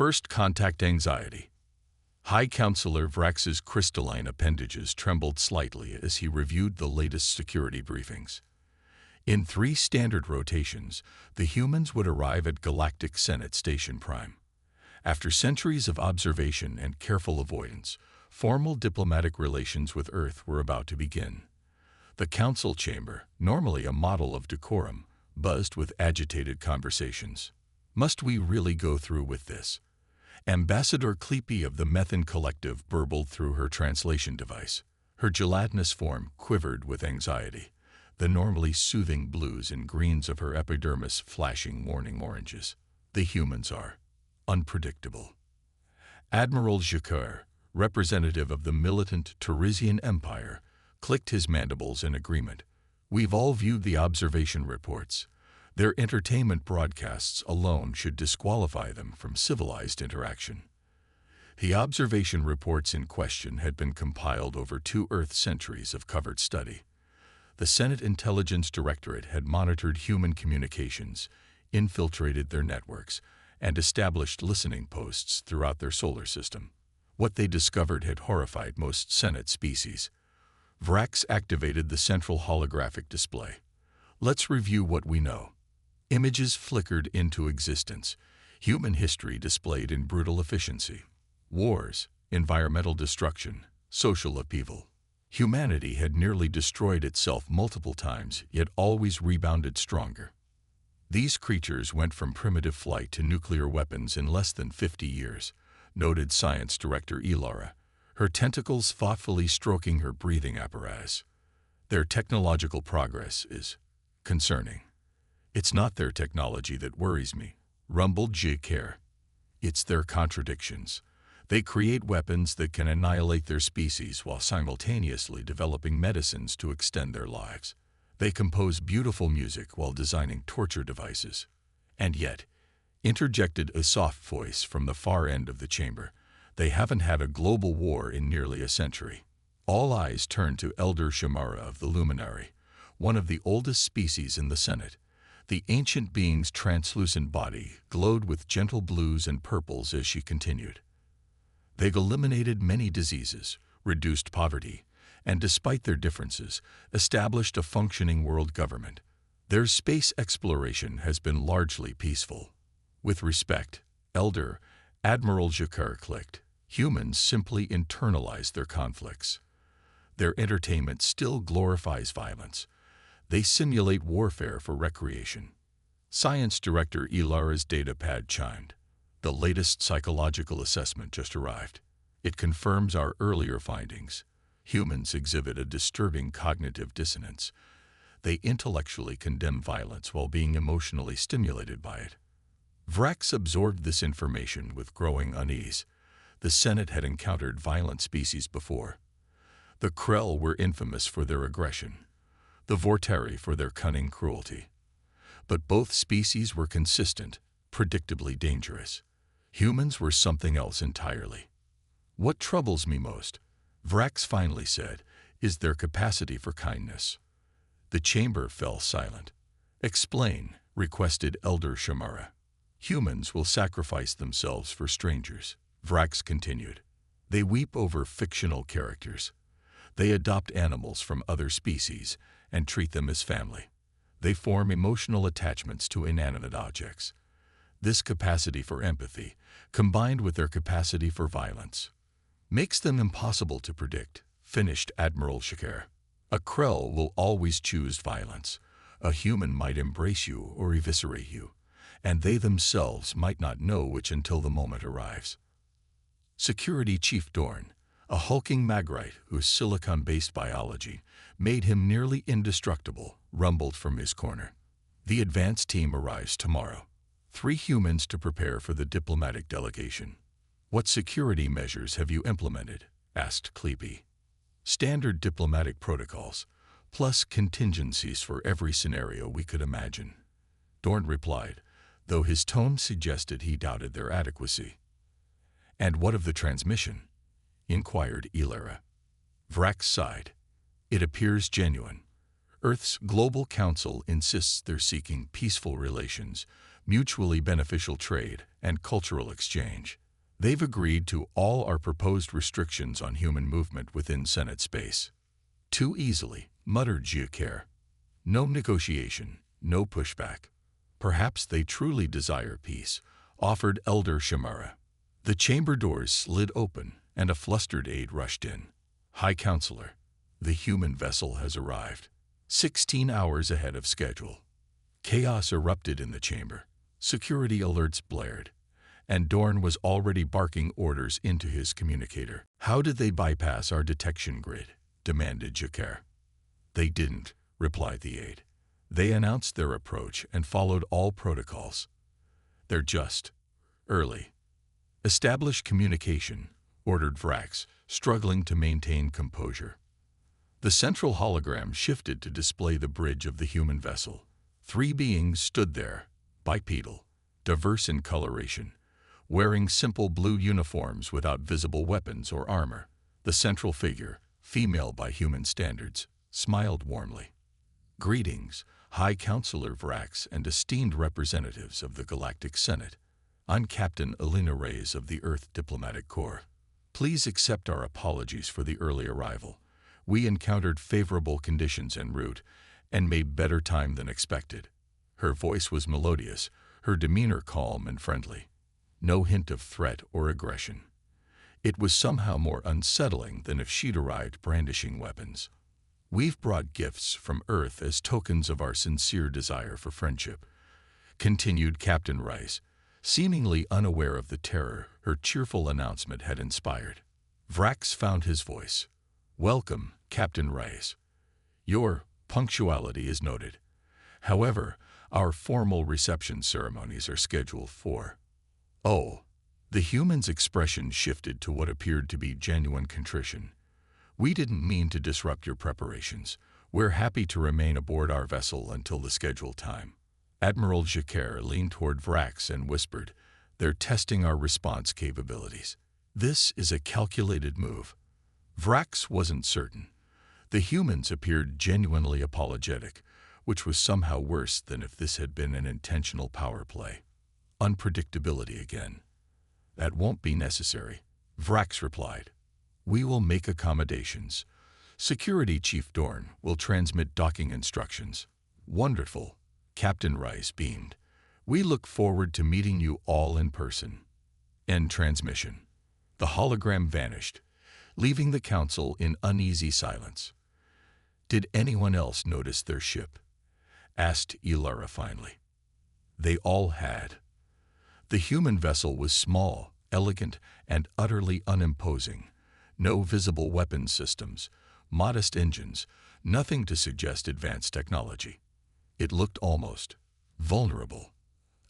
First contact anxiety. High Counselor Vrax's crystalline appendages trembled slightly as he reviewed the latest security briefings. In 3 standard rotations, the humans would arrive at Galactic Senate Station Prime. After centuries of observation and careful avoidance, formal diplomatic relations with Earth were about to begin. The council chamber, normally a model of decorum, buzzed with agitated conversations. Must we really go through with this? Ambassador Clepe of the Methan Collective burbled through her translation device. Her gelatinous form quivered with anxiety, the normally soothing blues and greens of her epidermis flashing warning oranges. The humans are unpredictable. Admiral Jacquer, representative of the militant Teresian Empire, clicked his mandibles in agreement. We've all viewed the observation reports. Their entertainment broadcasts alone should disqualify them from civilized interaction. The observation reports in question had been compiled over 2 Earth centuries of covered study. The Senate Intelligence Directorate had monitored human communications, infiltrated their networks, and established listening posts throughout their solar system. What they discovered had horrified most Senate species. Vrax activated the central holographic display. Let's review what we know. Images flickered into existence. Human history displayed in brutal efficiency. Wars, environmental destruction, social upheaval. Humanity had nearly destroyed itself multiple times, yet always rebounded stronger. These creatures went from primitive flight to nuclear weapons in less than 50 years, noted Science Director Elara, her tentacles thoughtfully stroking her breathing apparatus. Their technological progress is concerning. It's not their technology that worries me, rumbled Jacquer. It's their contradictions. They create weapons that can annihilate their species while simultaneously developing medicines to extend their lives. They compose beautiful music while designing torture devices. And yet, interjected a soft voice from the far end of the chamber, they haven't had a global war in nearly a century. All eyes turned to Elder Shamara of the Luminary, one of the oldest species in the Senate. The ancient being's translucent body glowed with gentle blues and purples as she continued. They've eliminated many diseases, reduced poverty, and despite their differences, established a functioning world government. Their space exploration has been largely peaceful. With respect, Elder Admiral Jacquer clicked. Humans simply internalize their conflicts. Their entertainment still glorifies violence. They simulate warfare for recreation. Science Director Elara's data pad chimed. The latest psychological assessment just arrived. It confirms our earlier findings. Humans exhibit a disturbing cognitive dissonance. They intellectually condemn violence while being emotionally stimulated by it. Vrax absorbed this information with growing unease. The Senate had encountered violent species before. The Krell were infamous for their aggression, the Vorteri for their cunning cruelty. But both species were consistent, predictably dangerous. Humans were something else entirely. What troubles me most, Vrax finally said, is their capacity for kindness. The chamber fell silent. Explain, requested Elder Shamara. Humans will sacrifice themselves for strangers, Vrax continued. They weep over fictional characters. They adopt animals from other species and treat them as family. They form emotional attachments to inanimate objects. This capacity for empathy, combined with their capacity for violence, makes them impossible to predict, finished Admiral Jacquer. A Krell will always choose violence. A human might embrace you or eviscerate you, and they themselves might not know which until the moment arrives. Security Chief Dorn, a hulking Magrite whose silicon-based biology made him nearly indestructible, rumbled from his corner. The advance team arrives tomorrow. 3 humans to prepare for the diplomatic delegation. What security measures have you implemented? Asked Clepe. Standard diplomatic protocols, plus contingencies for every scenario we could imagine. Dorn replied, though his tone suggested he doubted their adequacy. And what of the transmission? Inquired Elara. Vrax sighed. It appears genuine. Earth's Global Council insists they're seeking peaceful relations, mutually beneficial trade, and cultural exchange. They've agreed to all our proposed restrictions on human movement within Senate space. Too easily, muttered Giacomo. No negotiation, no pushback. Perhaps they truly desire peace, offered Elder Shamara. The chamber doors slid open, and a flustered aide rushed in. High Counselor, the human vessel has arrived. 16 hours ahead of schedule. Chaos erupted in the chamber. Security alerts blared, and Dorn was already barking orders into his communicator. How did they bypass our detection grid? Demanded Giacomo. They didn't, replied the aide. They announced their approach and followed all protocols. They're just early. Establish communication, ordered Vrax, struggling to maintain composure. The central hologram shifted to display the bridge of the human vessel. 3 beings stood there, bipedal, diverse in coloration, wearing simple blue uniforms without visible weapons or armor. The central figure, female by human standards, smiled warmly. Greetings, High Counselor Vrax and esteemed representatives of the Galactic Senate. I'm Captain Elena Reyes of the Earth Diplomatic Corps. Please accept our apologies for the early arrival. We encountered favorable conditions en route and made better time than expected. Her voice was melodious, her demeanor calm and friendly. No hint of threat or aggression. It was somehow more unsettling than if she'd arrived brandishing weapons. We've brought gifts from Earth as tokens of our sincere desire for friendship, continued Captain Rice, seemingly unaware of the terror her cheerful announcement had inspired. Vrax found his voice. Welcome, Captain Rice. Your punctuality is noted. However, our formal reception ceremonies are scheduled for... Oh, the human's expression shifted to what appeared to be genuine contrition. We didn't mean to disrupt your preparations. We're happy to remain aboard our vessel until the scheduled time. Admiral Jacquer leaned toward Vrax and whispered, They're testing our response capabilities. This is a calculated move. Vrax wasn't certain. The humans appeared genuinely apologetic, which was somehow worse than if this had been an intentional power play. Unpredictability again. That won't be necessary, Vrax replied. We will make accommodations. Security Chief Dorn will transmit docking instructions. Wonderful, Captain Rice beamed. We look forward to meeting you all in person. End transmission. The hologram vanished, leaving the council in uneasy silence. Did anyone else notice their ship? Asked Ilara finally. They all had. The human vessel was small, elegant, and utterly unimposing. No visible weapons systems, modest engines, nothing to suggest advanced technology. It looked almost vulnerable.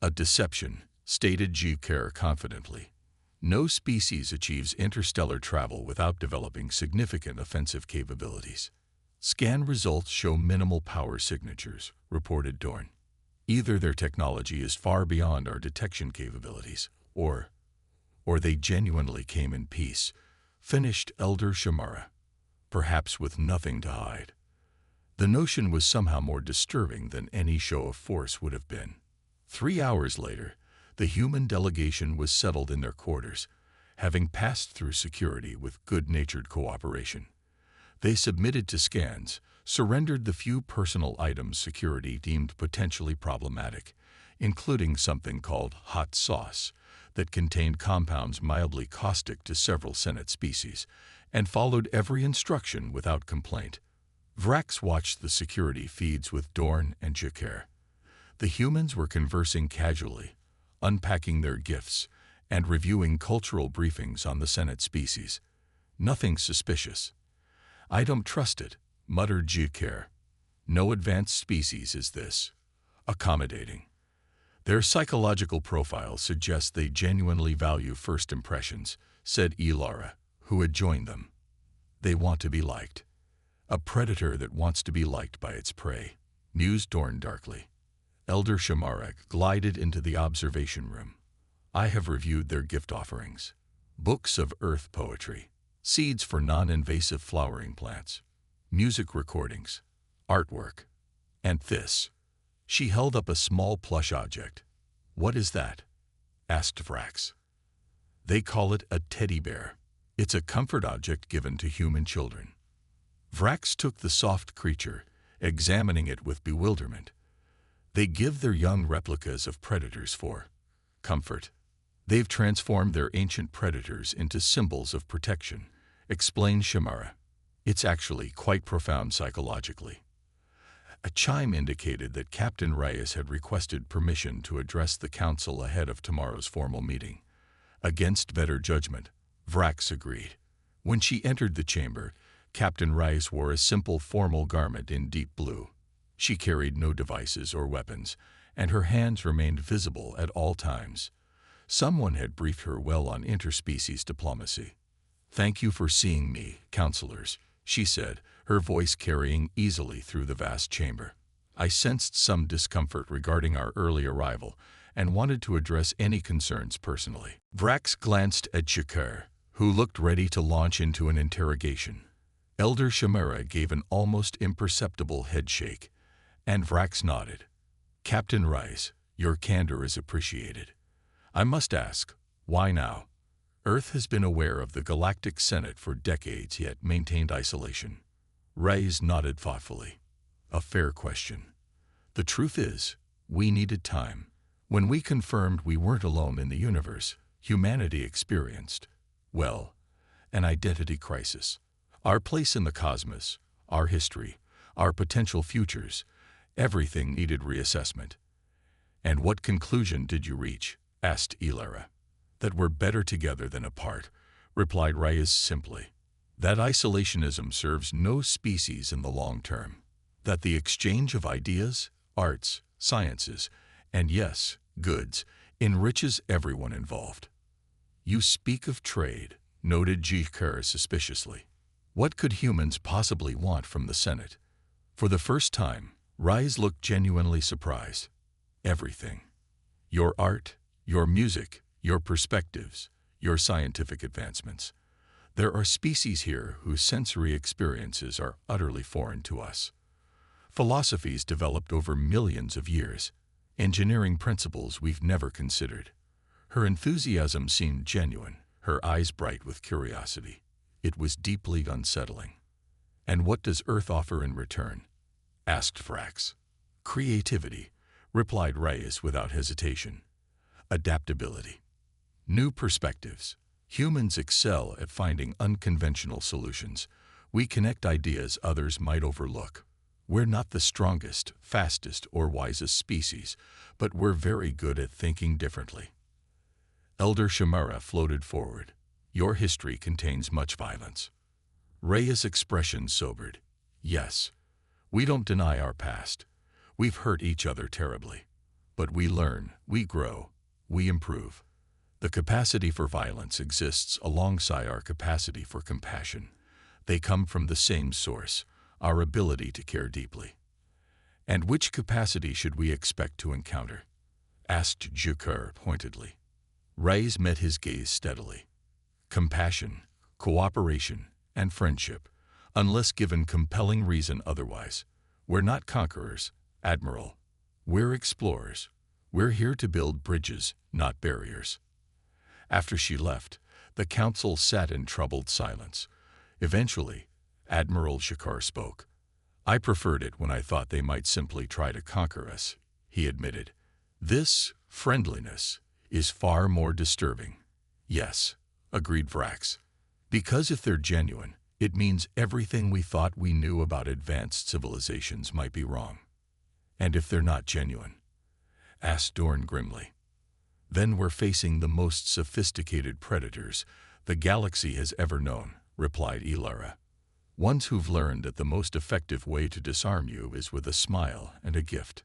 A deception, stated Giacomo confidently. No species achieves interstellar travel without developing significant offensive capabilities. Scan results show minimal power signatures, reported Dorn. Either their technology is far beyond our detection capabilities, or they genuinely came in peace, finished Elder Shamara, perhaps with nothing to hide. The notion was somehow more disturbing than any show of force would have been. 3 hours later, the human delegation was settled in their quarters, having passed through security with good-natured cooperation. They submitted to scans, surrendered the few personal items security deemed potentially problematic, including something called hot sauce that contained compounds mildly caustic to several Senate species, and followed every instruction without complaint. Vrax watched the security feeds with Dorn and Jacquer. The humans were conversing casually, unpacking their gifts, and reviewing cultural briefings on the Senate species. Nothing suspicious. I don't trust it, muttered Jacquer. No advanced species is this. Accommodating. Their psychological profile suggests they genuinely value first impressions, said Ilara, who had joined them. They want to be liked. A predator that wants to be liked by its prey, mused Dorn darkly. Elder Shamarek glided into the observation room. I have reviewed their gift offerings. Books of earth poetry, seeds for non-invasive flowering plants, music recordings, artwork, and this. She held up a small plush object. "What is that?" asked Vrax. "They call it a teddy bear. It's a comfort object given to human children." Vrax took the soft creature, examining it with bewilderment. "They give their young replicas of predators for comfort. They've transformed their ancient predators into symbols of protection," explained Shamara. "It's actually quite profound psychologically." A chime indicated that Captain Reyes had requested permission to address the council ahead of tomorrow's formal meeting. Against better judgment, Vrax agreed. When she entered the chamber, Captain Reyes wore a simple formal garment in deep blue. She carried no devices or weapons, and her hands remained visible at all times. Someone had briefed her well on interspecies diplomacy. "Thank you for seeing me, counselors," she said, her voice carrying easily through the vast chamber. "I sensed some discomfort regarding our early arrival and wanted to address any concerns personally." Vrax glanced at Shakir, who looked ready to launch into an interrogation. Elder Shamara gave an almost imperceptible headshake, and Vrax nodded. "Captain Reyes, your candor is appreciated. I must ask, why now? Earth has been aware of the Galactic Senate for decades, yet maintained isolation." Reyes nodded thoughtfully. "A fair question. The truth is, we needed time. When we confirmed we weren't alone in the universe, humanity experienced, well, an identity crisis. Our place in the cosmos, our history, our potential futures, everything needed reassessment." "And what conclusion did you reach?" asked Ilara. "That we're better together than apart," replied Reyes simply. "That isolationism serves no species in the long term. That the exchange of ideas, arts, sciences, and yes, goods, enriches everyone involved." "You speak of trade," noted Jikar suspiciously. "What could humans possibly want from the Senate?" For the first time, Reyes looked genuinely surprised. "Everything. Your art, your music, your perspectives, your scientific advancements. There are species here whose sensory experiences are utterly foreign to us. Philosophies developed over millions of years, engineering principles we've never considered." Her enthusiasm seemed genuine, her eyes bright with curiosity. It was deeply unsettling. "And what does Earth offer in return?" asked Vrax. "Creativity," replied Reyes without hesitation. "Adaptability. New perspectives. Humans excel at finding unconventional solutions. We connect ideas others might overlook. We're not the strongest, fastest, or wisest species, but we're very good at thinking differently." Elder Shamara floated forward. "Your history contains much violence." Reyes' expression sobered. "Yes, we don't deny our past. We've hurt each other terribly. But we learn, we grow, we improve. The capacity for violence exists alongside our capacity for compassion. They come from the same source, our ability to care deeply." "And which capacity should we expect to encounter?" asked Jukar pointedly. Reyes met his gaze steadily. "Compassion, cooperation, and friendship, unless given compelling reason otherwise. We're not conquerors, Admiral. We're explorers. We're here to build bridges, not barriers." After she left, the council sat in troubled silence. Eventually, Admiral Shakar spoke. "I preferred it when I thought they might simply try to conquer us," he admitted. "This friendliness is far more disturbing." "Yes," agreed Vrax. "Because if they're genuine, it means everything we thought we knew about advanced civilizations might be wrong." "And if they're not genuine?" asked Dorn grimly. "Then we're facing the most sophisticated predators the galaxy has ever known," replied Ilara. "Ones who've learned that the most effective way to disarm you is with a smile and a gift."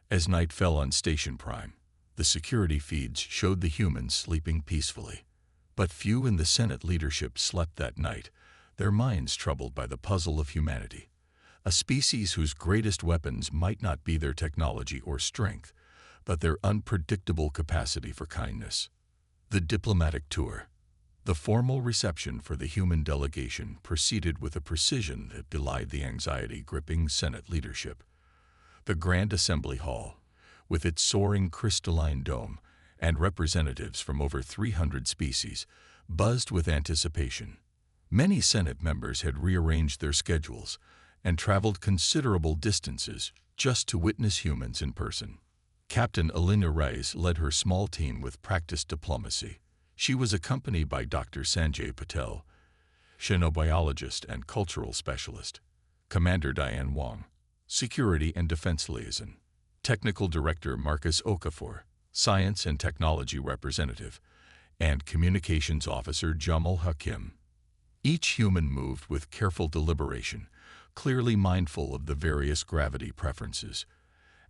As night fell on Station Prime, the security feeds showed the humans sleeping peacefully. But few in the Senate leadership slept that night, their minds troubled by the puzzle of humanity. A species whose greatest weapons might not be their technology or strength, but their unpredictable capacity for kindness. The diplomatic tour. The formal reception for the human delegation proceeded with a precision that belied the anxiety gripping Senate leadership. The Grand Assembly Hall, with its soaring crystalline dome, and representatives from over 300 species, buzzed with anticipation. Many Senate members had rearranged their schedules and traveled considerable distances just to witness humans in person. Captain Alina Reyes led her small team with practiced diplomacy. She was accompanied by Dr. Sanjay Patel, xenobiologist and cultural specialist, Commander Diane Wong, Security and Defense Liaison, Technical Director Marcus Okafor, Science and Technology Representative, and Communications Officer Jamal Hakim. Each human moved with careful deliberation, clearly mindful of the various gravity preferences,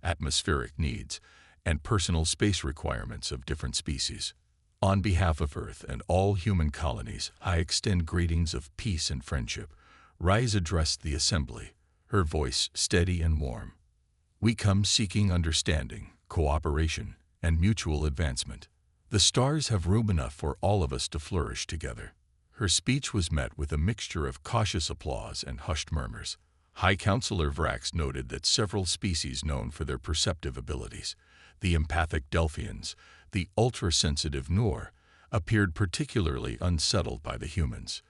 atmospheric needs, and personal space requirements of different species. On behalf of Earth and all human colonies, I extend greetings of peace and friendship. Reyes addressed the assembly, her voice steady and warm. We come seeking understanding, cooperation, and mutual advancement. The stars have room enough for all of us to flourish together. Her speech was met with a mixture of cautious applause and hushed murmurs. High Counselor Vrax noted that several species known for their perceptive abilities, the empathic Delphians, the ultra-sensitive Noor, appeared particularly unsettled by the humans.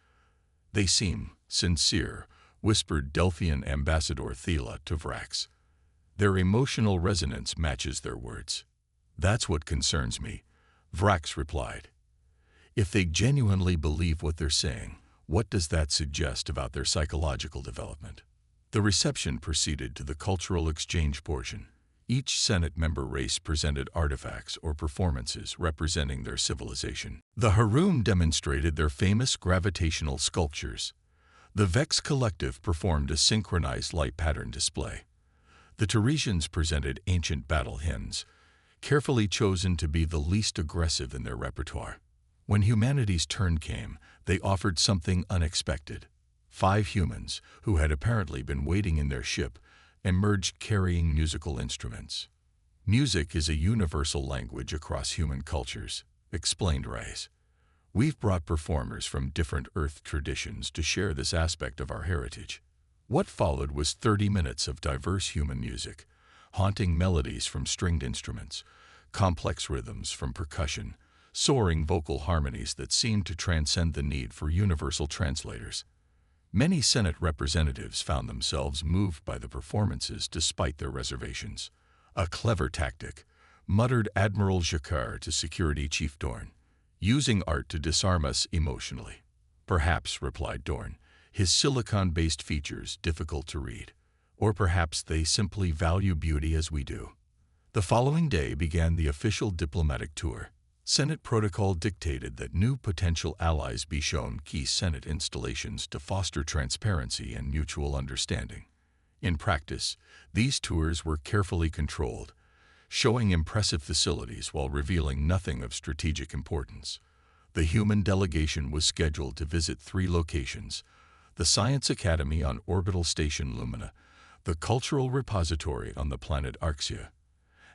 They seem sincere, whispered Delphian Ambassador Thela to Vrax. Their emotional resonance matches their words. That's what concerns me, Vrax replied. If they genuinely believe what they're saying, what does that suggest about their psychological development? The reception proceeded to the cultural exchange portion. Each Senate member race presented artifacts or performances representing their civilization. The Haroon demonstrated their famous gravitational sculptures. The Vex Collective performed a synchronized light pattern display. The Teresians presented ancient battle hymns, carefully chosen to be the least aggressive in their repertoire. When humanity's turn came, they offered something unexpected. 5 humans, who had apparently been waiting in their ship, emerged carrying musical instruments. Music is a universal language across human cultures, explained Reyes. We've brought performers from different Earth traditions to share this aspect of our heritage. What followed was 30 minutes of diverse human music, haunting melodies from stringed instruments, complex rhythms from percussion, soaring vocal harmonies that seemed to transcend the need for universal translators. Many Senate representatives found themselves moved by the performances despite their reservations. A clever tactic, muttered Admiral Jacquard to Security Chief Dorn, using art to disarm us emotionally. Perhaps, replied Dorn, his silicon-based features difficult to read. Or perhaps they simply value beauty as we do. The following day began the official diplomatic tour. Senate protocol dictated that new potential allies be shown key Senate installations to foster transparency and mutual understanding. In practice, these tours were carefully controlled, showing impressive facilities while revealing nothing of strategic importance. The human delegation was scheduled to visit 3 locations: the Science Academy on Orbital Station Lumina, the Cultural Repository on the planet Arxia,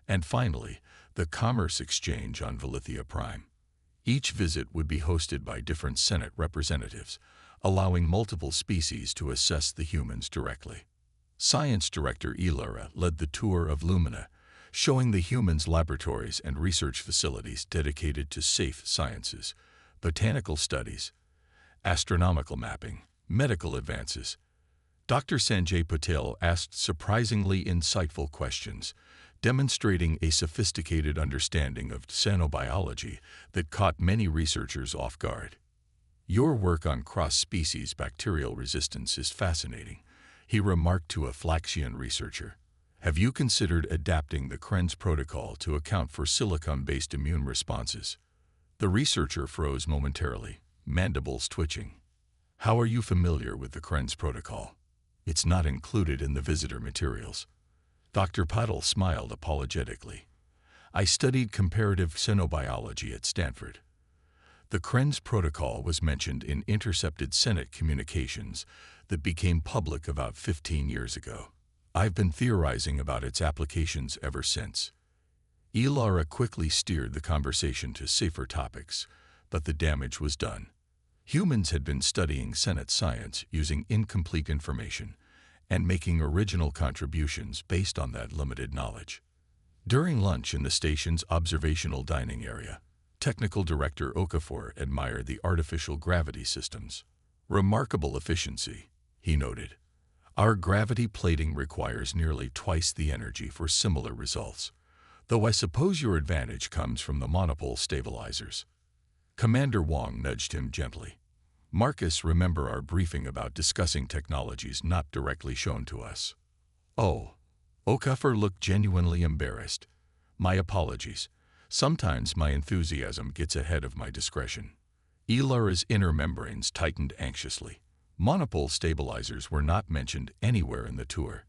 and finally, the Commerce Exchange on Valithia Prime. Each visit would be hosted by different Senate representatives, allowing multiple species to assess the humans directly. Science Director Elara led the tour of Lumina, showing the humans' laboratories and research facilities dedicated to safe sciences, botanical studies, astronomical mapping, medical advances. Dr. Sanjay Patel asked surprisingly insightful questions, demonstrating a sophisticated understanding of xenobiology that caught many researchers off guard. Your work on cross-species bacterial resistance is fascinating, he remarked to a Flaxian researcher. Have you considered adapting the Krenz protocol to account for silicon-based immune responses? The researcher froze momentarily, mandibles twitching. How are you familiar with the Krenz protocol? It's not included in the visitor materials. Dr. Patel smiled apologetically. I studied comparative xenobiology at Stanford. The Krenz protocol was mentioned in intercepted Senate communications that became public about 15 years ago. I've been theorizing about its applications ever since. Elara quickly steered the conversation to safer topics, but the damage was done. Humans had been studying Senate science using incomplete information and making original contributions based on that limited knowledge. During lunch in the station's observational dining area, Technical Director Okafor admired the artificial gravity systems. Remarkable efficiency, he noted. Our gravity plating requires nearly twice the energy for similar results, though I suppose your advantage comes from the monopole stabilizers. Commander Wong nudged him gently. Marcus, remember our briefing about discussing technologies not directly shown to us? Oh, Okafor looked genuinely embarrassed. My apologies. Sometimes my enthusiasm gets ahead of my discretion. Ilara's inner membranes tightened anxiously. Monopole stabilizers were not mentioned anywhere in the tour.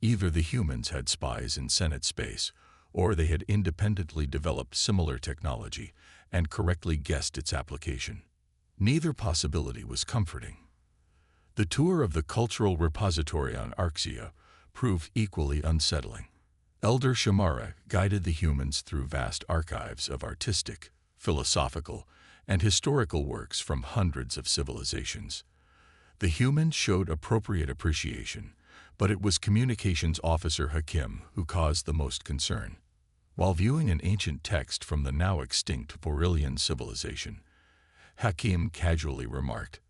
Either the humans had spies in Senate space, or they had independently developed similar technology and correctly guessed its application. Neither possibility was comforting. The tour of the cultural repository on Arxia proved equally unsettling. Elder Shamara guided the humans through vast archives of artistic, philosophical, and historical works from hundreds of civilizations. The humans showed appropriate appreciation, but it was Communications Officer Hakim who caused the most concern. While viewing an ancient text from the now extinct Vorilian civilization, Hakim casually remarked,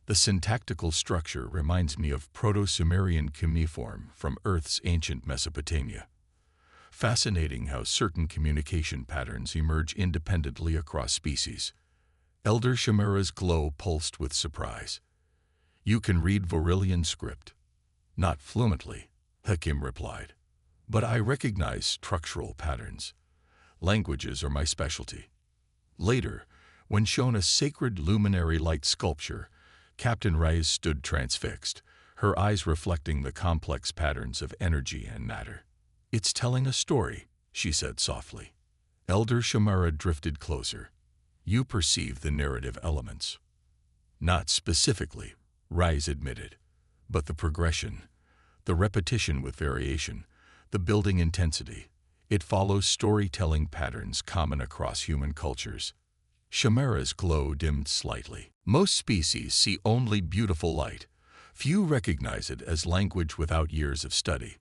"The syntactical structure reminds me of Proto-Sumerian cuneiform from Earth's ancient Mesopotamia. Fascinating how certain communication patterns emerge independently across species." Elder Shamara's glow pulsed with surprise. "You can read Vorilian script?" "Not fluently," Hakim replied, "but I recognize structural patterns. Languages are my specialty." Later, when shown a sacred luminary light sculpture, Captain Reyes stood transfixed, her eyes reflecting the complex patterns of energy and matter. "It's telling a story," she said softly. Elder Shamara drifted closer. "You perceive the narrative elements." "Not specifically," Reyes admitted, "but the progression, the repetition with variation, the building intensity, it follows storytelling patterns common across human cultures." Shamara's glow dimmed slightly. "Most species see only beautiful light. Few recognize it as language without years of study."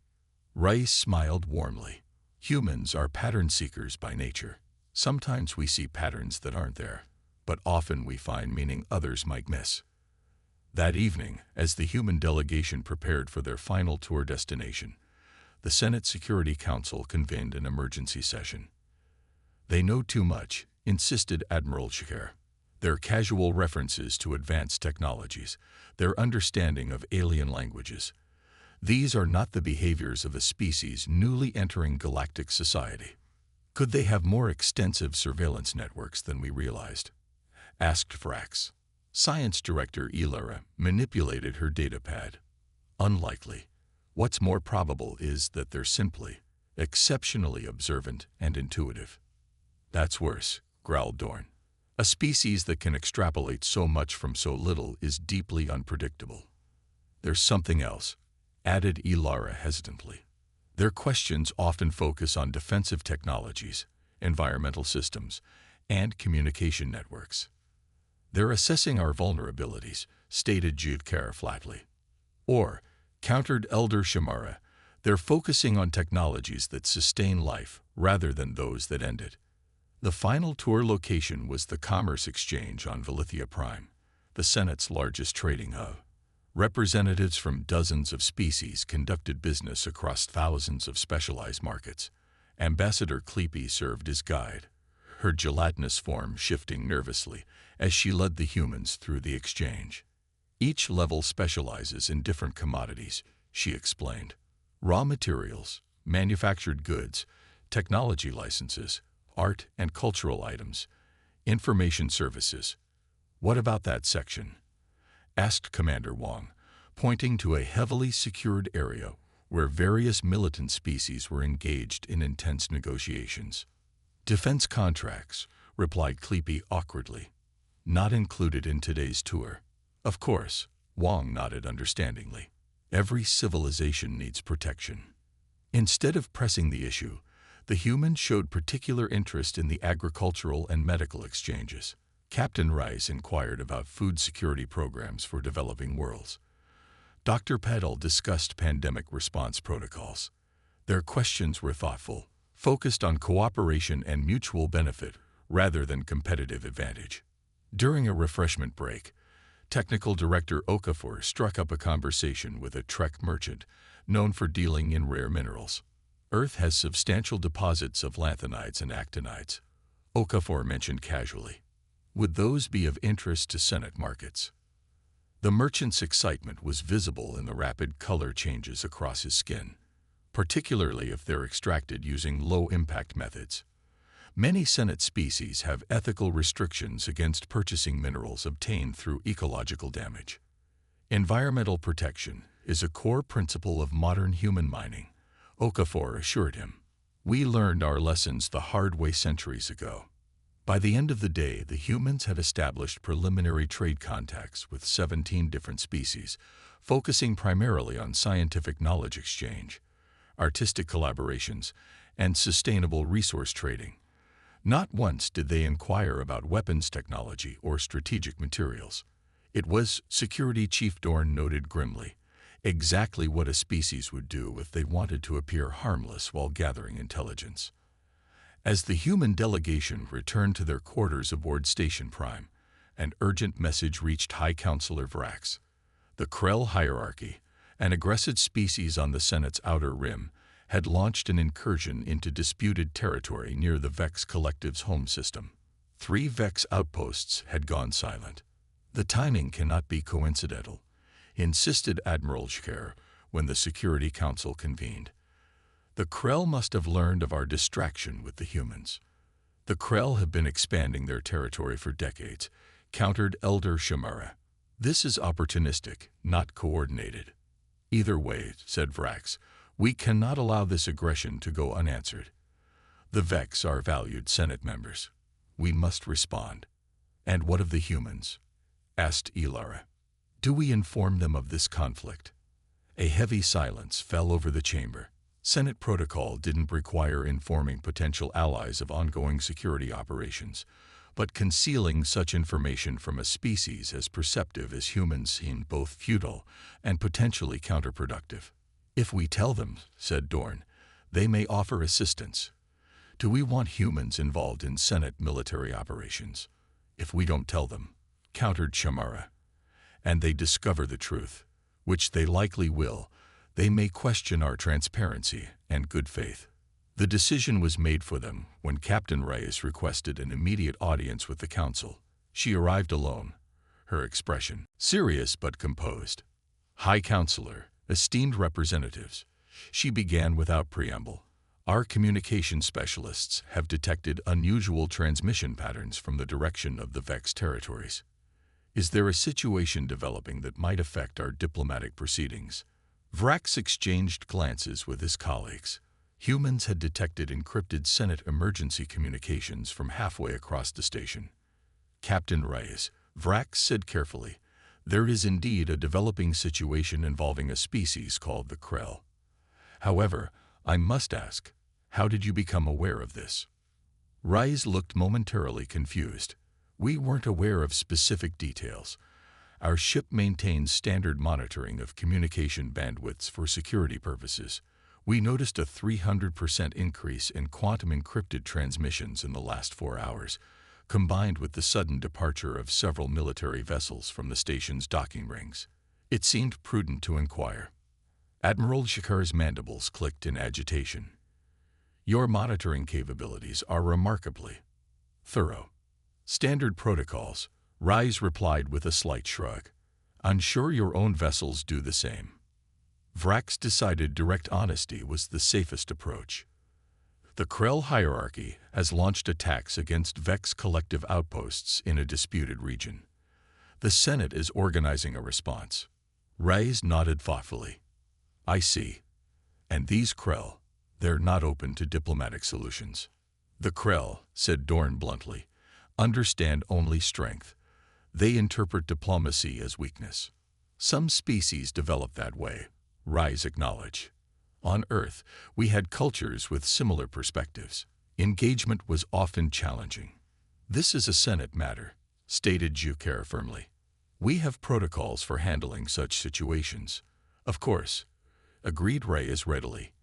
Reyes smiled warmly. "Humans are pattern seekers by nature. Sometimes we see patterns that aren't there, but often we find meaning others might miss." That evening, as the human delegation prepared for their final tour destination, the Senate Security Council convened an emergency session. "They know too much," insisted Admiral Shakir. "Their casual references to advanced technologies, their understanding of alien languages. These are not the behaviors of a species newly entering galactic society." "Could they have more extensive surveillance networks than we realized?" asked Frax. Science Director Ilara manipulated her datapad. "Unlikely. What's more probable is that they're simply exceptionally observant and intuitive." "That's worse," growled Dorn. "A species that can extrapolate so much from so little is deeply unpredictable." "There's something else," added Ilara hesitantly. "Their questions often focus on defensive technologies, environmental systems, and communication networks." "They're assessing our vulnerabilities," stated Judkar flatly. "Or," countered Elder Shamara, "they're focusing on technologies that sustain life rather than those that end it." The final tour location was the Commerce Exchange on Valithia Prime, the Senate's largest trading hub. Representatives from dozens of species conducted business across thousands of specialized markets. Ambassador Kleepy served as guide, her gelatinous form shifting nervously as she led the humans through the exchange. "Each level specializes in different commodities," she explained. "Raw materials, manufactured goods, technology licenses, art and cultural items, information services." "What about that section?" asked Commander Wong, pointing to a heavily secured area where various militant species were engaged in intense negotiations. "Defense contracts," replied Kleepy awkwardly. "Not included in today's tour." "Of course," Wong nodded understandingly. "Every civilization needs protection." Instead of pressing the issue, the humans showed particular interest in the agricultural and medical exchanges. Captain Rice inquired about food security programs for developing worlds. Dr. Peddle discussed pandemic response protocols. Their questions were thoughtful, focused on cooperation and mutual benefit rather than competitive advantage. During a refreshment break, Technical Director Okafor struck up a conversation with a Trek merchant known for dealing in rare minerals. Earth has substantial deposits of lanthanides and actinides, Okafor mentioned casually. Would those be of interest to Senate markets? The merchant's excitement was visible in the rapid color changes across his skin, particularly if they're extracted using low-impact methods. Many Senate species have ethical restrictions against purchasing minerals obtained through ecological damage. Environmental protection is a core principle of modern human mining, Okafor assured him. We learned our lessons the hard way centuries ago. By the end of the day, the humans had established preliminary trade contacts with 17 different species, focusing primarily on scientific knowledge exchange, artistic collaborations, and sustainable resource trading. Not once did they inquire about weapons technology or strategic materials. It was, Security Chief Dorn noted grimly, exactly what a species would do if they wanted to appear harmless while gathering intelligence. As the human delegation returned to their quarters aboard Station Prime, an urgent message reached High Counselor Vrax. The Krell hierarchy, an aggressive species on the Senate's outer rim, had launched an incursion into disputed territory near the Vex Collective's home system. 3 Vex outposts had gone silent. The timing cannot be coincidental, insisted Admiral Shker when the Security Council convened. The Krell must have learned of our distraction with the humans. The Krell have been expanding their territory for decades, countered Elder Shamara. This is opportunistic, not coordinated. Either way, said Vrax, we cannot allow this aggression to go unanswered. The Vex are valued Senate members. We must respond. And what of the humans? Asked Ilara. Do we inform them of this conflict? A heavy silence fell over the chamber. Senate protocol didn't require informing potential allies of ongoing security operations, but concealing such information from a species as perceptive as humans seemed both futile and potentially counterproductive. If we tell them, said Dorn, they may offer assistance. Do we want humans involved in Senate military operations? If we don't tell them, countered Shamara, and they discover the truth, which they likely will, they may question our transparency and good faith. The decision was made for them when Captain Reyes requested an immediate audience with the Council. She arrived alone, her expression serious but composed. High Counselor, esteemed representatives, she began without preamble. Our communication specialists have detected unusual transmission patterns from the direction of the Vex territories. Is there a situation developing that might affect our diplomatic proceedings? Vrax exchanged glances with his colleagues. Humans had detected encrypted Senate emergency communications from halfway across the station. Captain Reyes, Vrax said carefully, there is indeed a developing situation involving a species called the Krell. However, I must ask, how did you become aware of this? Reyes looked momentarily confused. We weren't aware of specific details. Our ship maintains standard monitoring of communication bandwidths for security purposes. We noticed a 300% increase in quantum encrypted transmissions in the last 4 hours, combined with the sudden departure of several military vessels from the station's docking rings. It seemed prudent to inquire. Admiral Shakar's mandibles clicked in agitation. Your monitoring capabilities are remarkably thorough. Standard protocols, Reyes replied with a slight shrug. I'm sure your own vessels do the same. Vrax decided direct honesty was the safest approach. The Krell hierarchy has launched attacks against Vex collective outposts in a disputed region. The Senate is organizing a response. Reyes nodded thoughtfully. I see. And these Krell, they're not open to diplomatic solutions. The Krell, said Dorn bluntly, understand only strength. They interpret diplomacy as weakness. Some species develop that way, Reyes acknowledged. On Earth, we had cultures with similar perspectives. Engagement was often challenging. This is a Senate matter, stated Juker firmly. We have protocols for handling such situations. Of course, agreed Reyes readily.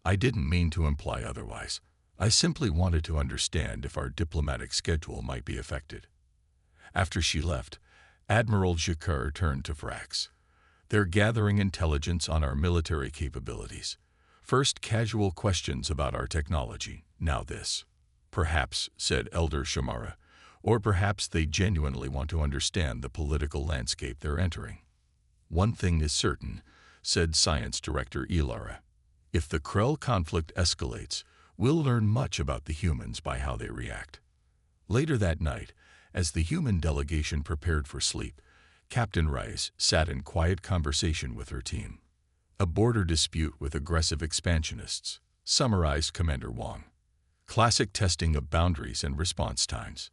I didn't mean to imply otherwise. I simply wanted to understand if our diplomatic schedule might be affected. After she left, Admiral Jacquard turned to Vrax. They're gathering intelligence on our military capabilities. First, casual questions about our technology, now this. Perhaps, said Elder Shamara, or perhaps they genuinely want to understand the political landscape they're entering. One thing is certain, said Science Director Ilara. If the Krell conflict escalates, we'll learn much about the humans by how they react. Later that night, as the human delegation prepared for sleep, Captain Rice sat in quiet conversation with her team. A border dispute with aggressive expansionists, summarized Commander Wong. Classic testing of boundaries and response times.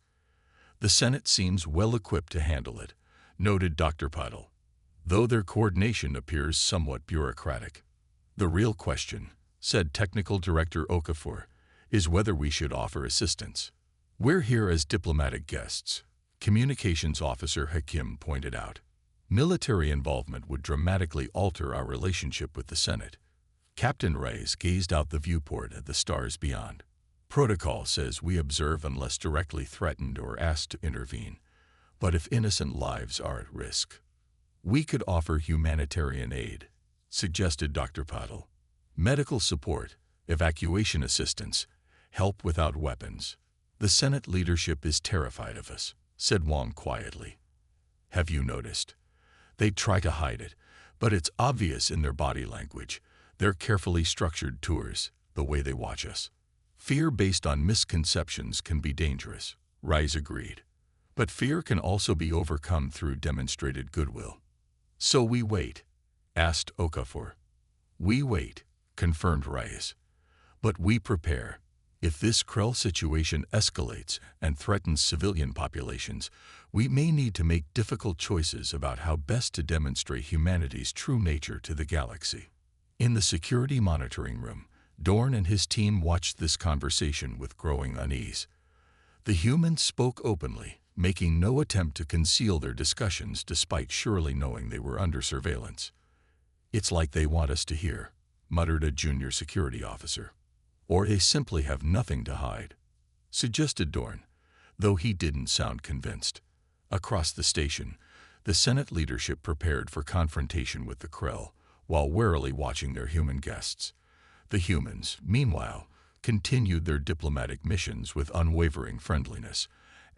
The Senate seems well equipped to handle it, noted Dr. Puddle, though their coordination appears somewhat bureaucratic. The real question, said Technical Director Okafor, is whether we should offer assistance. We're here as diplomatic guests, Communications Officer Hakim pointed out. Military involvement would dramatically alter our relationship with the Senate. Captain Reyes gazed out the viewport at the stars beyond. Protocol says we observe unless directly threatened or asked to intervene, but if innocent lives are at risk, we could offer humanitarian aid, suggested Dr. Patel. Medical support, evacuation assistance, help without weapons. The Senate leadership is terrified of us, said Wong quietly. Have you noticed? They try to hide it, but it's obvious in their body language, their carefully structured tours, the way they watch us. Fear based on misconceptions can be dangerous, Rice agreed. But fear can also be overcome through demonstrated goodwill. So we wait, asked Okafor. We wait, confirmed Rice. But we prepare. If this Krell situation escalates and threatens civilian populations, we may need to make difficult choices about how best to demonstrate humanity's true nature to the galaxy. In the security monitoring room, Dorn and his team watched this conversation with growing unease. The humans spoke openly, making no attempt to conceal their discussions despite surely knowing they were under surveillance. It's like they want us to hear, muttered a junior security officer. Or they simply have nothing to hide, suggested Dorn, though he didn't sound convinced. Across the station, the Senate leadership prepared for confrontation with the Krell, while warily watching their human guests. The humans, meanwhile, continued their diplomatic missions with unwavering friendliness,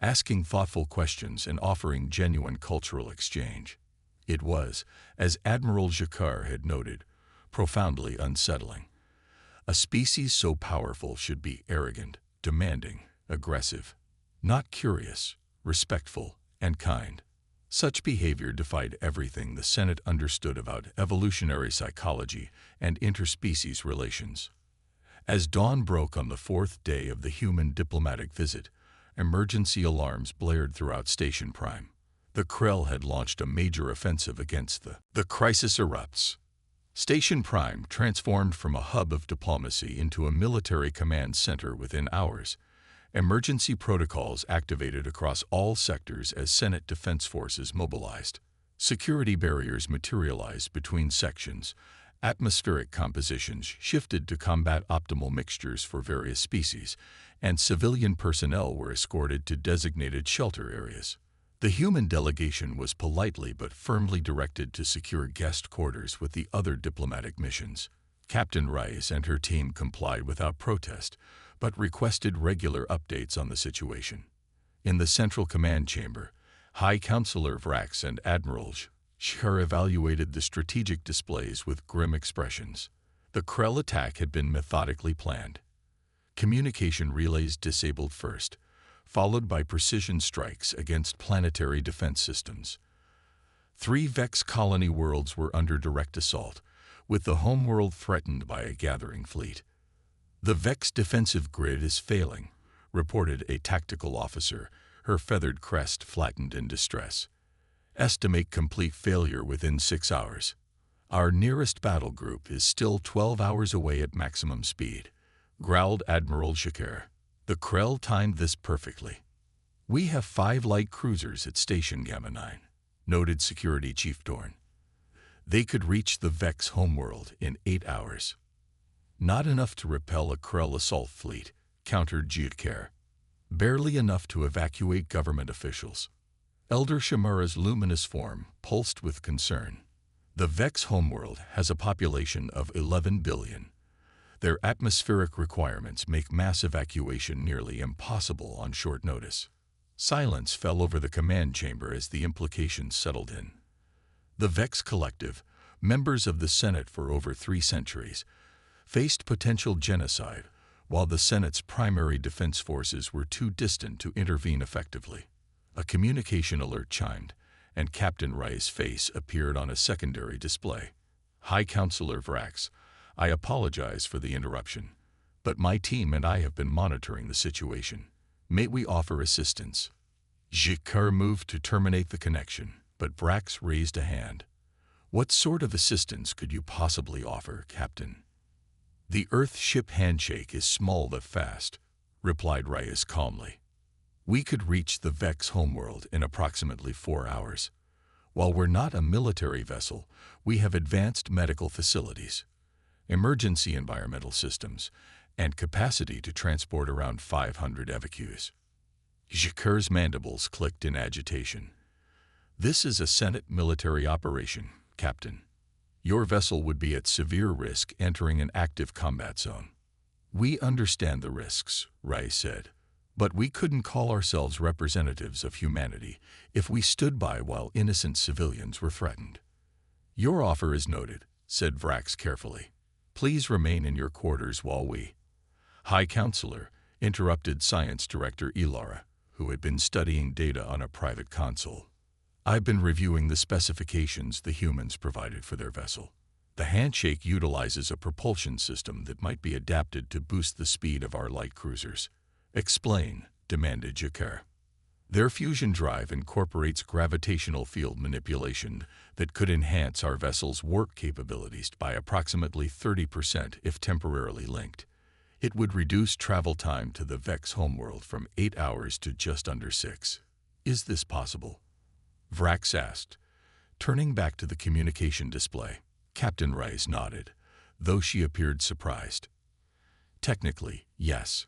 asking thoughtful questions and offering genuine cultural exchange. It was, as Admiral Jacquard had noted, profoundly unsettling. A species so powerful should be arrogant, demanding, aggressive, not curious, respectful, and kind. Such behavior defied everything the Senate understood about evolutionary psychology and interspecies relations. As dawn broke on the fourth day of the human diplomatic visit, emergency alarms blared throughout Station Prime. The Krell had launched a major offensive against the crisis erupts. Station Prime transformed from a hub of diplomacy into a military command center within hours. Emergency protocols activated across all sectors as Senate Defense Forces mobilized. Security barriers materialized between sections. Atmospheric compositions shifted to combat optimal mixtures for various species, and civilian personnel were escorted to designated shelter areas. The human delegation was politely but firmly directed to secure guest quarters with the other diplomatic missions. Captain Rice and her team complied without protest, but requested regular updates on the situation. In the Central Command Chamber, High Counselor Vrax and Admiral Shar evaluated the strategic displays with grim expressions. The Krell attack had been methodically planned. Communication relays disabled first, followed by precision strikes against planetary defense systems. 3 Vex colony worlds were under direct assault, with the homeworld threatened by a gathering fleet. The Vex defensive grid is failing, reported a tactical officer, her feathered crest flattened in distress. Estimate complete failure within 6 hours. Our nearest battle group is still 12 hours away at maximum speed, growled Admiral Shakir. The Krell timed this perfectly. We have 5 light cruisers at Station Gamma 9, noted Security Chief Dorn. They could reach the Vex homeworld in 8 hours. Not enough to repel a Krell assault fleet, countered Jidkar. Barely enough to evacuate government officials. Elder Shamura's luminous form pulsed with concern. The Vex homeworld has a population of 11 billion. Their atmospheric requirements make mass evacuation nearly impossible on short notice. Silence fell over the command chamber as the implications settled in. The Vex Collective, members of the Senate for over 3 centuries, faced potential genocide, while the Senate's primary defense forces were too distant to intervene effectively. A communication alert chimed, and Captain Rai's face appeared on a secondary display. High Counselor Vrax, I apologize for the interruption, but my team and I have been monitoring the situation. May we offer assistance? Jikar moved to terminate the connection, but Vrax raised a hand. What sort of assistance could you possibly offer, Captain? The Earth-ship handshake is small but fast, replied Reyes calmly. We could reach the Vex homeworld in approximately 4 hours. While we're not a military vessel, we have advanced medical facilities, emergency environmental systems, and capacity to transport around 500 evacuees. Jikar's mandibles clicked in agitation. This is a Senate military operation, Captain. Your vessel would be at severe risk entering an active combat zone. We understand the risks, Rai said, but we couldn't call ourselves representatives of humanity if we stood by while innocent civilians were threatened. Your offer is noted, said Vrax carefully. Please remain in your quarters while we— High Counselor, interrupted Science Director Ilara, who had been studying data on a private console. I've been reviewing the specifications the humans provided for their vessel. The handshake utilizes a propulsion system that might be adapted to boost the speed of our light cruisers. Explain, demanded Jikar. Their fusion drive incorporates gravitational field manipulation that could enhance our vessel's warp capabilities by approximately 30% if temporarily linked. It would reduce travel time to the Vex homeworld from 8 hours to just under 6. Is this possible? Vrax asked, turning back to the communication display. Captain Rice nodded, though she appeared surprised. Technically, yes.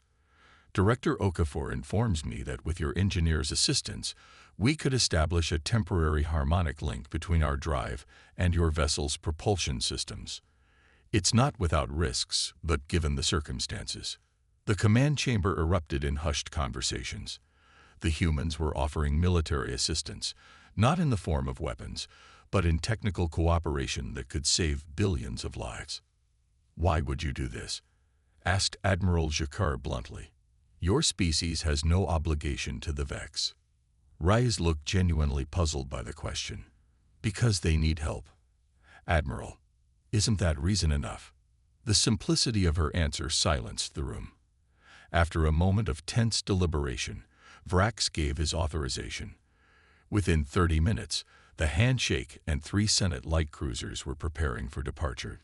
Director Okafor informs me that with your engineer's assistance, we could establish a temporary harmonic link between our drive and your vessel's propulsion systems. It's not without risks, but given the circumstances. The command chamber erupted in hushed conversations. The humans were offering military assistance, not in the form of weapons, but in technical cooperation that could save billions of lives. Why would you do this? Asked Admiral Jacquard bluntly. Your species has no obligation to the Vex. Rise looked genuinely puzzled by the question. Because they need help. Admiral, isn't that reason enough? The simplicity of her answer silenced the room. After a moment of tense deliberation, Vrax gave his authorization. Within 30 minutes, the handshake and 3 Senate light cruisers were preparing for departure.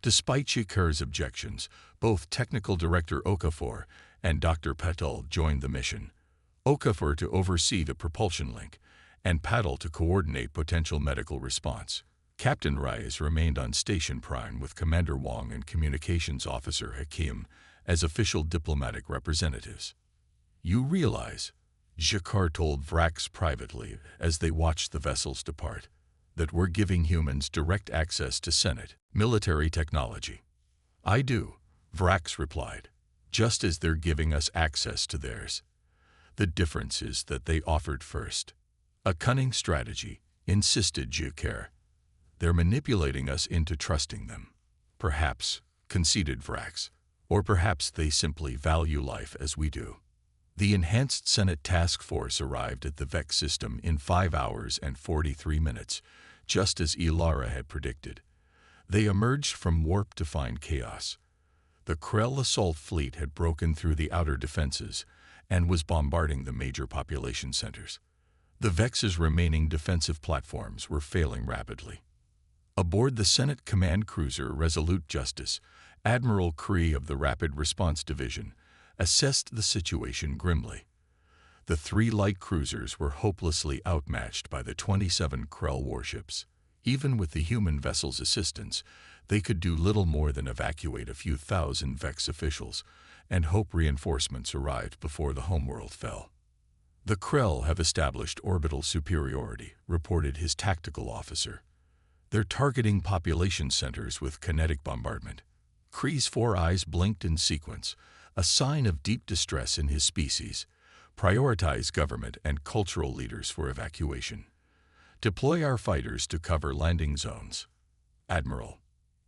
Despite Shikar's objections, both Technical Director Okafor and Dr. Patel joined the mission. Okafor to oversee the propulsion link, and Patel to coordinate potential medical response. Captain Reyes remained on Station Prime with Commander Wong and Communications Officer Hakim as official diplomatic representatives. You realize, Jacquard told Vrax privately as they watched the vessels depart, that we're giving humans direct access to Senate military technology. I do, Vrax replied, just as they're giving us access to theirs. The difference is that they offered first. A cunning strategy, insisted Jacquard. They're manipulating us into trusting them. Perhaps, conceded Vrax, or perhaps they simply value life as we do. The enhanced Senate task force arrived at the Vex system in 5 hours and 43 minutes, just as Ilara had predicted. They emerged from warp to find chaos. The Krell assault fleet had broken through the outer defenses and was bombarding the major population centers. The Vex's remaining defensive platforms were failing rapidly. Aboard the Senate command cruiser Resolute Justice, Admiral Cree of the Rapid Response Division assessed the situation grimly. The 3 light cruisers were hopelessly outmatched by the 27 Krell warships. Even with the human vessel's assistance, they could do little more than evacuate a few thousand Vex officials and hope reinforcements arrived before the homeworld fell. "The Krell have established orbital superiority," reported his tactical officer. "They're targeting population centers with kinetic bombardment." Kree's 4 eyes blinked in sequence, a sign of deep distress in his species. "Prioritize government and cultural leaders for evacuation. Deploy our fighters to cover landing zones." "Admiral,"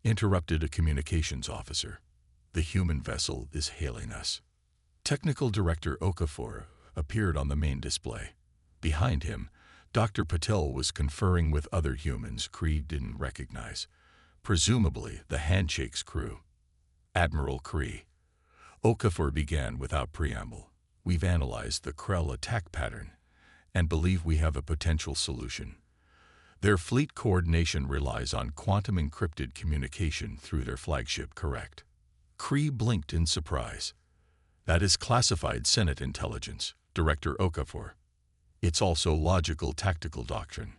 interrupted a communications officer, "the human vessel is hailing us." Technical Director Okafor appeared on the main display. Behind him, Dr. Patel was conferring with other humans Kree didn't recognize, presumably the Handshake's crew. "Admiral Kree," Okafor began without preamble, "we've analyzed the Krell attack pattern and believe we have a potential solution. Their fleet coordination relies on quantum-encrypted communication through their flagship, correct?" Kree blinked in surprise. "That is classified Senate intelligence, Director Okafor." "It's also logical tactical doctrine,"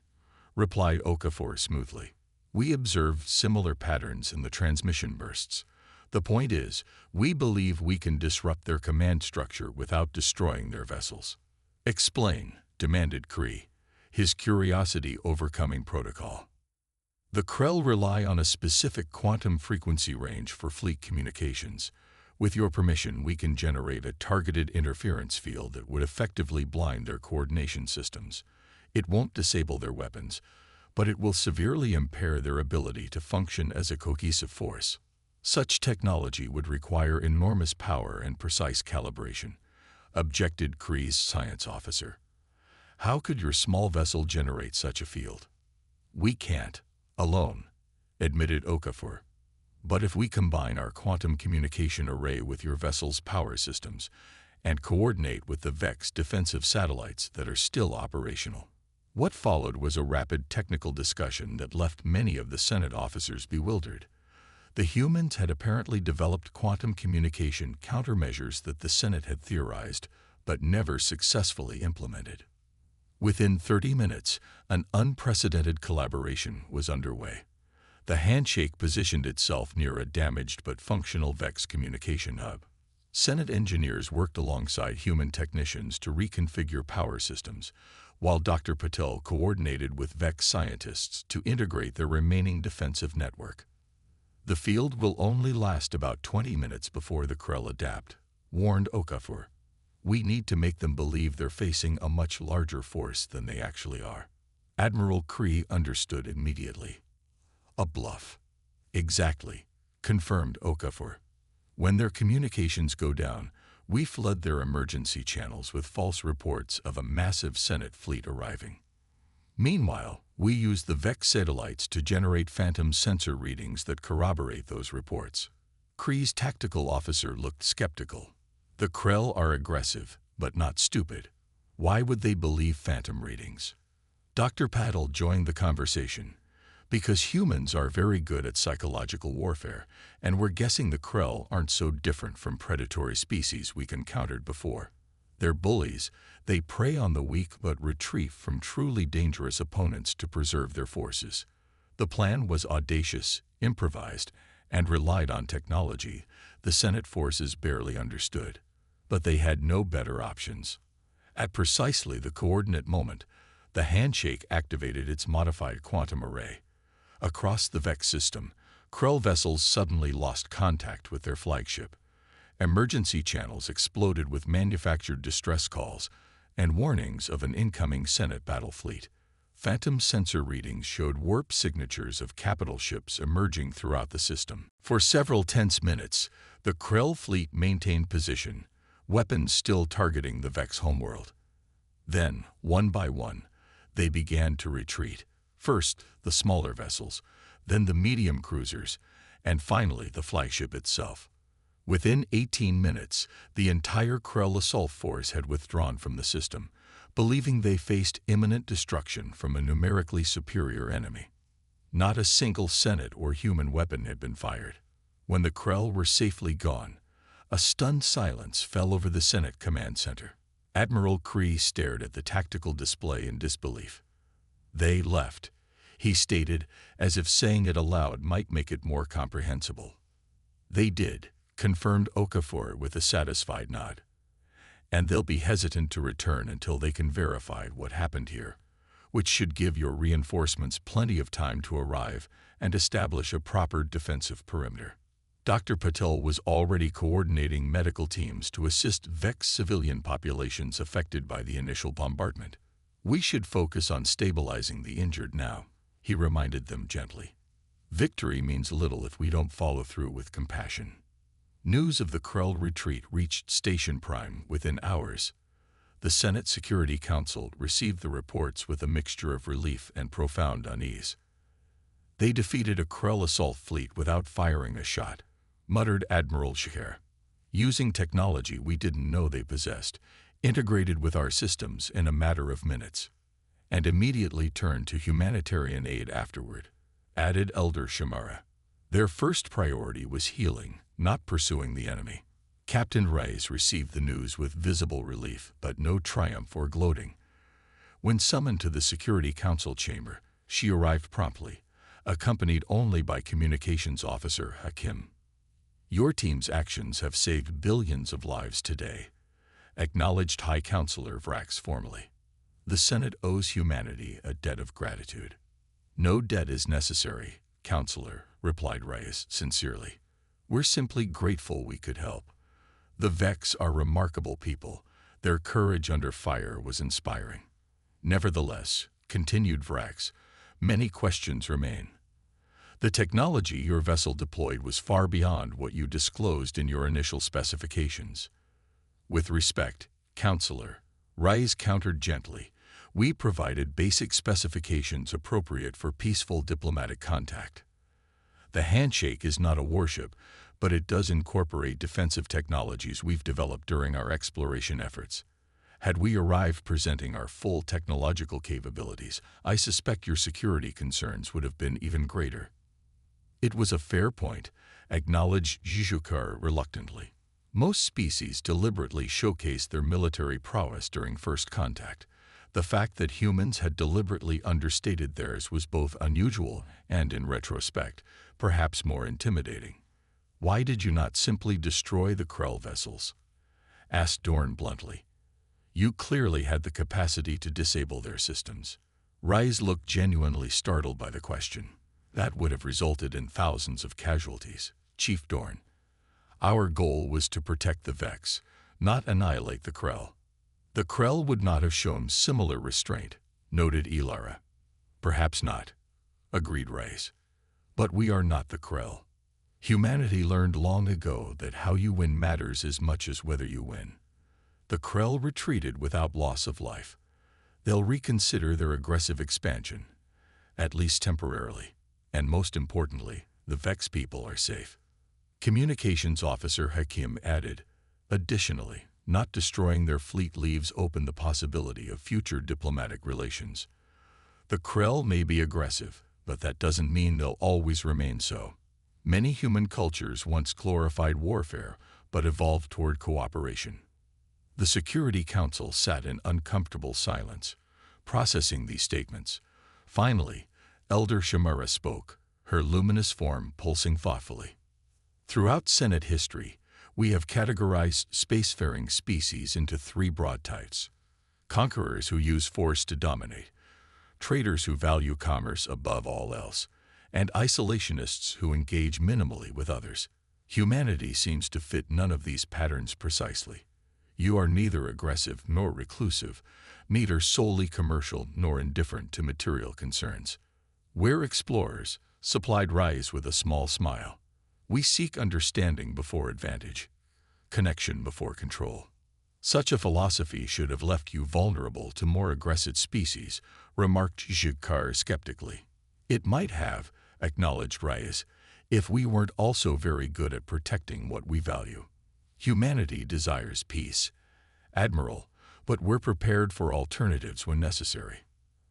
replied Okafor smoothly. "We observed similar patterns in the transmission bursts. The point is, we believe we can disrupt their command structure without destroying their vessels." "Explain," demanded Kree, his curiosity overcoming protocol. "The Krell rely on a specific quantum frequency range for fleet communications. With your permission, we can generate a targeted interference field that would effectively blind their coordination systems. It won't disable their weapons, but it will severely impair their ability to function as a cohesive force. Such technology would require enormous power and precise calibration," objected Kree's science officer. "How could your small vessel generate such a field?" "We can't, alone," admitted Okafor. "But if we combine our quantum communication array with your vessel's power systems and coordinate with the Vex defensive satellites that are still operational." What followed was a rapid technical discussion that left many of the Senate officers bewildered. The humans had apparently developed quantum communication countermeasures that the Senate had theorized, but never successfully implemented. Within 30 minutes, an unprecedented collaboration was underway. The Handshake positioned itself near a damaged but functional Vex communication hub. Senate engineers worked alongside human technicians to reconfigure power systems, while Dr. Patel coordinated with Vex scientists to integrate their remaining defensive network. "The field will only last about 20 minutes before the Krell adapt," warned Okafor. "We need to make them believe they're facing a much larger force than they actually are." Admiral Kree understood immediately. "A bluff." "Exactly," confirmed Okafor. "When their communications go down, we flood their emergency channels with false reports of a massive Senate fleet arriving. Meanwhile, we use the Vex satellites to generate phantom sensor readings that corroborate those reports." Kree's tactical officer looked skeptical. "The Krell are aggressive, but not stupid. Why would they believe phantom readings?" Dr. Patel joined the conversation. "Because humans are very good at psychological warfare, and we're guessing the Krell aren't so different from predatory species we encountered before. They're bullies. They prey on the weak but retreat from truly dangerous opponents to preserve their forces. The plan was audacious, improvised, and relied on technology the Senate forces barely understood. But they had no better options. At precisely the coordinate moment, the Handshake activated its modified quantum array. Across the Vex system, Krell vessels suddenly lost contact with their flagship. Emergency channels exploded with manufactured distress calls and warnings of an incoming Senate battle fleet. Phantom sensor readings showed warp signatures of capital ships emerging throughout the system. For several tense minutes, the Krell fleet maintained position, weapons still targeting the Vex homeworld. Then, one by one, they began to retreat. First, the smaller vessels, then the medium cruisers, and finally the flagship itself. Within 18 minutes, the entire Krell assault force had withdrawn from the system, believing they faced imminent destruction from a numerically superior enemy. Not a single Senate or human weapon had been fired. When the Krell were safely gone, a stunned silence fell over the Senate command center. Admiral Kree stared at the tactical display in disbelief. "They left," he stated, as if saying it aloud might make it more comprehensible. "They did," confirmed Okafor with a satisfied nod. And they'll be hesitant to return until they can verify what happened here, which should give your reinforcements plenty of time to arrive and establish a proper defensive perimeter. Dr. Patel was already coordinating medical teams to assist Vex civilian populations affected by the initial bombardment. We should focus on stabilizing the injured now, he reminded them gently. Victory means little if we don't follow through with compassion. News of the Krell retreat reached Station Prime within hours. The Senate Security Council received the reports with a mixture of relief and profound unease. They defeated a Krell assault fleet without firing a shot, muttered Admiral Shakir. Using technology we didn't know they possessed, integrated with our systems in a matter of minutes, and immediately turned to humanitarian aid afterward, added Elder Shamara. Their first priority was healing, not pursuing the enemy. Captain Reyes received the news with visible relief, but no triumph or gloating. When summoned to the Security Council chamber, she arrived promptly, accompanied only by Communications Officer Hakim. Your team's actions have saved billions of lives today, acknowledged High Counselor Vrax formally. The Senate owes humanity a debt of gratitude. No debt is necessary, Counselor, replied Reyes sincerely. We're simply grateful we could help. The Vex are remarkable people. Their courage under fire was inspiring. Nevertheless, continued Vrax, many questions remain. The technology your vessel deployed was far beyond what you disclosed in your initial specifications. With respect, Counselor, Reyes countered gently, we provided basic specifications appropriate for peaceful diplomatic contact. The handshake is not a warship, but it does incorporate defensive technologies we've developed during our exploration efforts. Had we arrived presenting our full technological capabilities, I suspect your security concerns would have been even greater. It was a fair point, acknowledged Jijukar reluctantly. Most species deliberately showcase their military prowess during first contact. The fact that humans had deliberately understated theirs was both unusual and, in retrospect, perhaps more intimidating. Why did you not simply destroy the Krell vessels? Asked Dorn bluntly. You clearly had the capacity to disable their systems. Reyes looked genuinely startled by the question. That would have resulted in thousands of casualties, Chief Dorn. Our goal was to protect the Vex, not annihilate the Krell. The Krell would not have shown similar restraint, noted Ilara. Perhaps not, agreed Reyes. But we are not the Krell. Humanity learned long ago that how you win matters as much as whether you win. The Krell retreated without loss of life. They'll reconsider their aggressive expansion, at least temporarily. And most importantly, the Vex people are safe. Communications Officer Hakim added, additionally, not destroying their fleet leaves open the possibility of future diplomatic relations. The Krell may be aggressive, but that doesn't mean they'll always remain so. Many human cultures once glorified warfare, but evolved toward cooperation. The Security Council sat in uncomfortable silence, processing these statements. Finally, Elder Shamara spoke, her luminous form pulsing thoughtfully. Throughout Senate history, we have categorized spacefaring species into three broad types: conquerors who use force to dominate, traders who value commerce above all else, and isolationists who engage minimally with others. Humanity seems to fit none of these patterns precisely. You are neither aggressive nor reclusive, neither solely commercial nor indifferent to material concerns. We're explorers, supplied Reyes with a small smile. We seek understanding before advantage, connection before control. Such a philosophy should have left you vulnerable to more aggressive species, remarked Jigkar skeptically. It might have, acknowledged Reyes, if we weren't also very good at protecting what we value. Humanity desires peace, Admiral, but we're prepared for alternatives when necessary.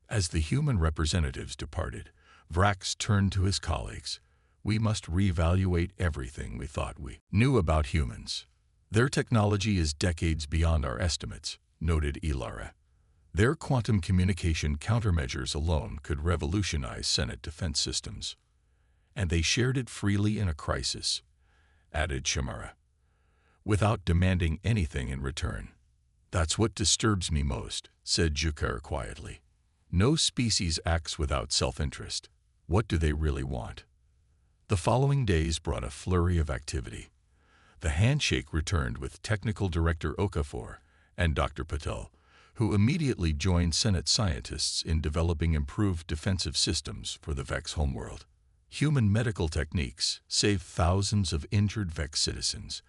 As the human representatives departed, Vrax turned to his colleagues. We must reevaluate everything we thought we knew about humans. Their technology is decades beyond our estimates, noted Ilara. Their quantum communication countermeasures alone could revolutionize Senate defense systems. And they shared it freely in a crisis, added Shamara. without demanding anything in return. That's what disturbs me most, said Jukar quietly. No species acts without self-interest. What do they really want? The following days brought a flurry of activity. The handshake returned with Technical Director Okafor and Dr. Patel, who immediately joined Senate scientists in developing improved defensive systems for the Vex homeworld. Human medical techniques saved thousands of injured Vex citizens.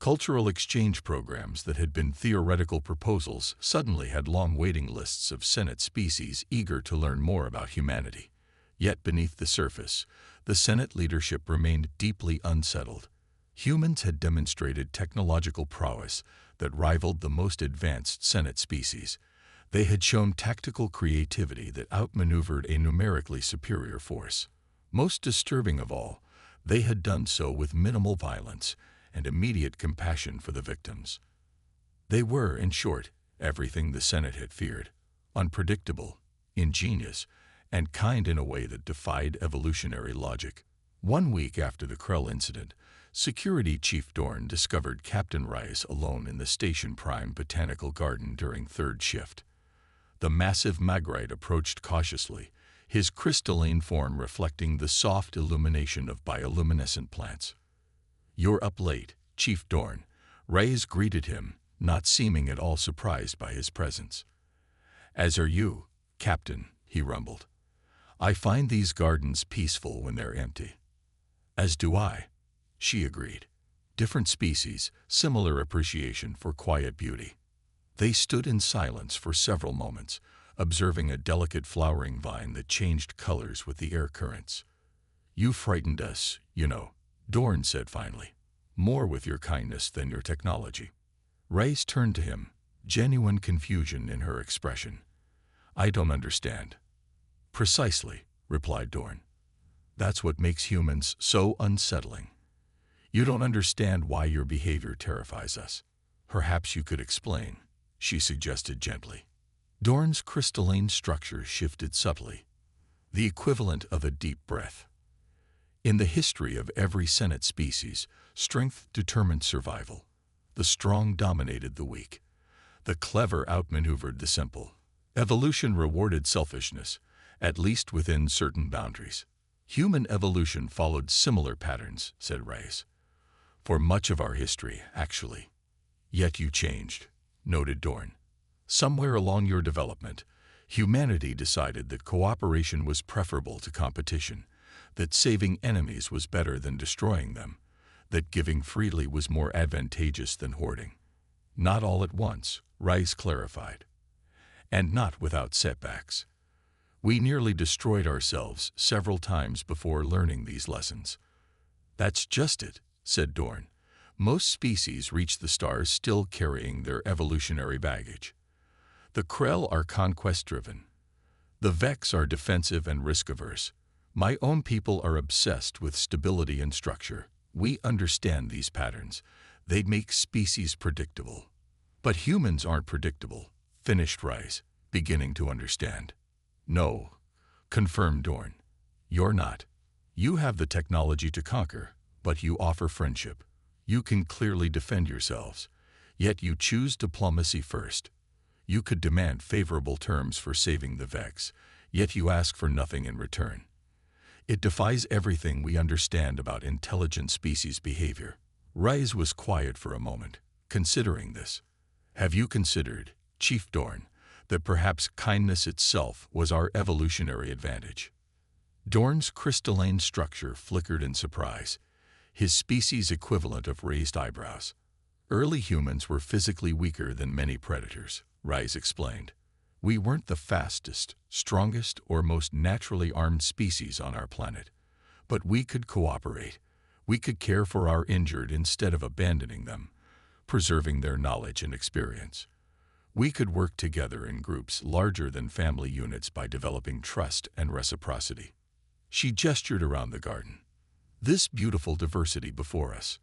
Cultural exchange programs that had been theoretical proposals suddenly had long waiting lists of Senate species eager to learn more about humanity. Yet beneath the surface, the Senate leadership remained deeply unsettled. Humans had demonstrated technological prowess that rivaled the most advanced Senate species. They had shown tactical creativity that outmaneuvered a numerically superior force. Most disturbing of all, they had done so with minimal violence and immediate compassion for the victims. They were, in short, everything the Senate had feared: unpredictable, ingenious, and kind in a way that defied evolutionary logic. 1 week after the Krell incident, Security Chief Dorn discovered Captain Rice alone in the Station Prime Botanical Garden during third shift. The massive Magrite approached cautiously, his crystalline form reflecting the soft illumination of bioluminescent plants. "You're up late, Chief Dorn," Rice greeted him, not seeming at all surprised by his presence. "As are you, Captain," he rumbled. "I find these gardens peaceful when they're empty." "As do I," she agreed. Different species, similar appreciation for quiet beauty. They stood in silence for several moments, observing a delicate flowering vine that changed colors with the air currents. "You frightened us, you know," Dorn said finally. "More with your kindness than your technology." Rice turned to him, genuine confusion in her expression. "I don't understand." "Precisely," replied Dorn. "That's what makes humans so unsettling. You don't understand why your behavior terrifies us. Perhaps you could explain," she suggested gently. Dorn's crystalline structure shifted subtly, the equivalent of a deep breath. In the history of every Senate species, strength determined survival. The strong dominated the weak. The clever outmaneuvered the simple. Evolution rewarded selfishness, at least within certain boundaries. Human evolution followed similar patterns, said Rice. For much of our history, actually. Yet you changed, noted Dorn. Somewhere along your development, humanity decided that cooperation was preferable to competition, that saving enemies was better than destroying them, that giving freely was more advantageous than hoarding. Not all at once, Rice clarified. And not without setbacks. We nearly destroyed ourselves several times before learning these lessons. That's just it, said Dorn. Most species reach the stars still carrying their evolutionary baggage. The Krell are conquest-driven. The Vex are defensive and risk-averse. My own people are obsessed with stability and structure. We understand these patterns. They make species predictable. But humans aren't predictable, finished Rice, beginning to understand. No, confirmed Dorn. You're not. You have the technology to conquer, but you offer friendship. You can clearly defend yourselves, yet you choose diplomacy first. You could demand favorable terms for saving the Vex, yet you ask for nothing in return. It defies everything we understand about intelligent species behavior. Rice was quiet for a moment, considering this. Have you considered, Chief Dorn, that perhaps kindness itself was our evolutionary advantage? Dorn's crystalline structure flickered in surprise, his species equivalent of raised eyebrows. Early humans were physically weaker than many predators, Rice explained. We weren't the fastest, strongest, or most naturally armed species on our planet. But we could cooperate. We could care for our injured instead of abandoning them, preserving their knowledge and experience. We could work together in groups larger than family units by developing trust and reciprocity. She gestured around the garden. This beautiful diversity before us.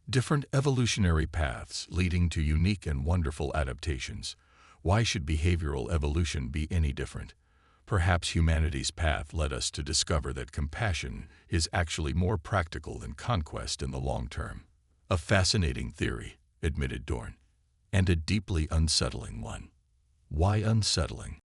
Different evolutionary paths leading to unique and wonderful adaptations. Why should behavioral evolution be any different? Perhaps humanity's path led us to discover that compassion is actually more practical than conquest in the long term. A fascinating theory, admitted Dorn, and a deeply unsettling one. Why unsettling?